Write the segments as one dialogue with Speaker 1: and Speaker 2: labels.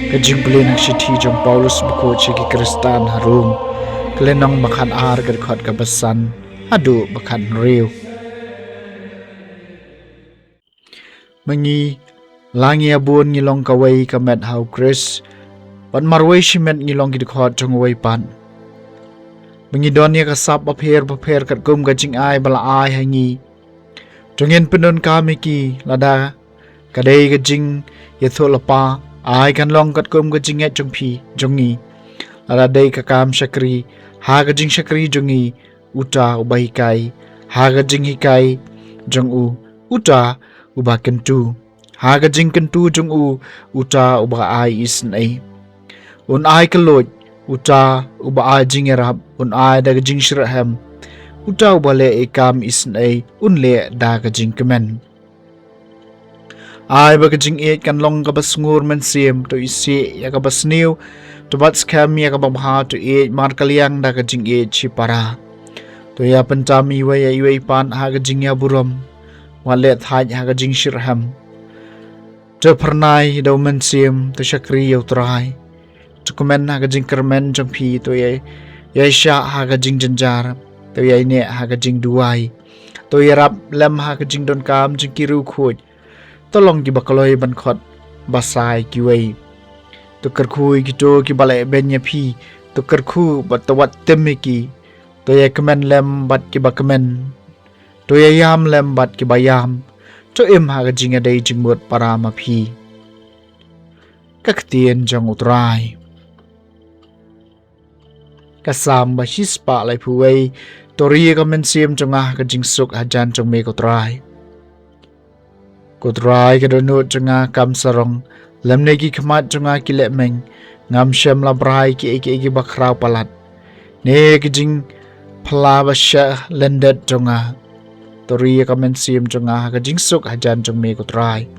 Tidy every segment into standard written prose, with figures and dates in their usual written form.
Speaker 1: Kajing pelin ang siti jong Paulus buko chiki Kristan harum kelenong makan ar gerkot kabesan adu makan riu mengi langi abun ngilong kawai kamet hau Chris pan marwai shimet ngilong gidkot jong wai pan mengi donya kasap bapher kat gum gajing ai bala ai hangi jongin penun kami ki lada kadai gajing yatholapa ai kan long kat kum gajing et jong phi jongi lada dai kakam shakri ha gajing shakri jongi uta ubahikai ha gajing hikai jong u uta uba kentu ha gajing kentu jong u uta uba ai isnai un ai kaloj uta uba ai jing erab un ai da gajing shrahem uta uba le ikam isnai un le da gajing kemen ai bagajing et kan long ka basngur men sim to isi ya ka basniu to bat scam ya ka babha to et mar kaliang da gajing et chipara to ya pentami wa ya iwe pan ha gajing ya buram wale thaj ha gajing shirham to pernai do men sim to shakri ya utrai to komen ha gajing kermen jampi to ya sha ha gajing janjar to ya ne ha gajing duai to ya rap lem ha gajing don kam jing kiru khoj tolong ki bakaloi ban khot basai ki wei to karkhui ki to ki balai benya phi to karkhu batawat temme ki to ye kemen lem bat ki bakamen to ye yam lem bat ki bayam to em ha ga jinga dei jingmut para ma phi kaktien jang utrai kasam ba hispa lai phu wei to ri ka men sim jonga ka jing suk hajan jong me ko trai Kutrai ke donut janga kam sarong lem negi kemat janga kilek meng ngam shem labrai ki eki bakrau palat ne kijing pala basha lendet janga tori kamen sim janga kijing suk hajan jong me kutrai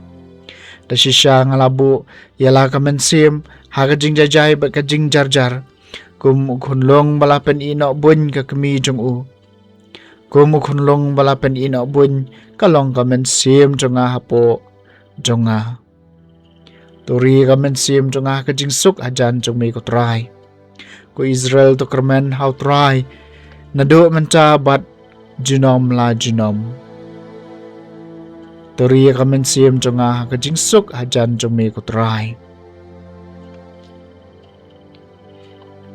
Speaker 1: da shisha ngalabu yala kamen sim ha kijing jajai ba kijing jarjar kum khunlong balapen ino bun ka kemi jong u kum khunlong balapen ino bun kalong kamen sim jonga hapo jonga tori kamen sim jonga ka jingsuk ajan jong me ko try ko Israel to kermen how try nado menta bat jinom la jinom tori kamen sim jonga ka jingsuk ajan jong me ko try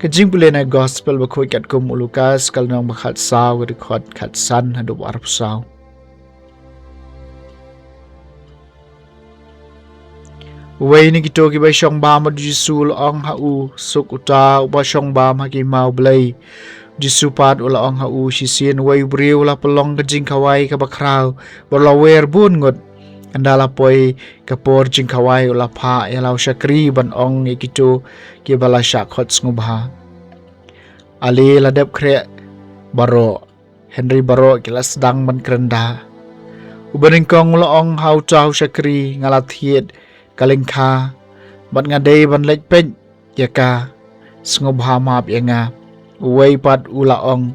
Speaker 1: kajing pulena gospel ba khoi kat kum Lukas kalnong bakhat saw ga khot khat san hadu arp saw Wei ni kito ki ba shong ba ma jisul ong ha u suk uta ba shong ba ma ki mau blai jisu pat ula ong ha u shi sien wei briu la pelong ka jing kawai ka bakrau ba la wer bun ngot andala poi ka por jing kawai ula pha ya lau shakri ban ong ni kito ki bala sha khot ngubha ali la dep kre baro Henry baro kilas dang ban krenda ubaring kong ula ong hau chau shakri ngala thiet kalengkha bat ngadei ban lek pen yaka ngobha map yanga uwei pat ulaong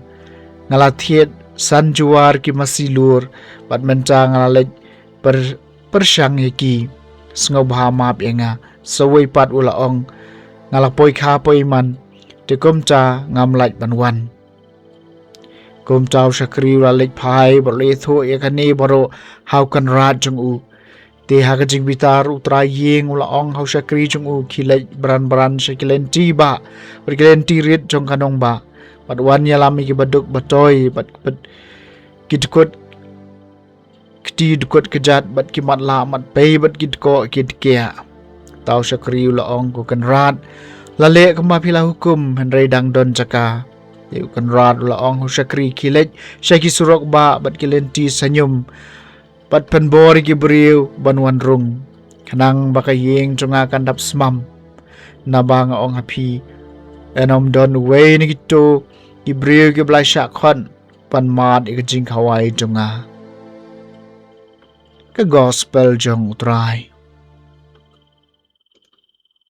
Speaker 1: ngala thiet san juar ki masilur bat menta ngala lek persyang yaki ngobha map yanga sawei pat ulaong ngala poi kha poi man te komcha ngam lek banwan komcha shakri la lek phai bat le tho yakani baro hau kan rat jong u te ha ka jing bitar utra yeng ula ong hau shakri jong u khilai bran shakilenti ba berkelenti rit jong kanong ba bat wan yalami ki baduk batoi bat kidkot kti dukot kejat bat ki mat la mat pei bat kidko kidkia tau shakri ula ong ko kan rat lale kama pila hukum henry dang don jaka yu kan rat ula ong hau shakri khilai shaki surok ba bat kilenti sanyum pat penbori ki beriu banwan rung kanang bakayeng jonga kandap smam nabang ong happy enom don way ni kito ki beriu ki blai sha khon pan mat ik jing khawai jonga ka gospel jong utrai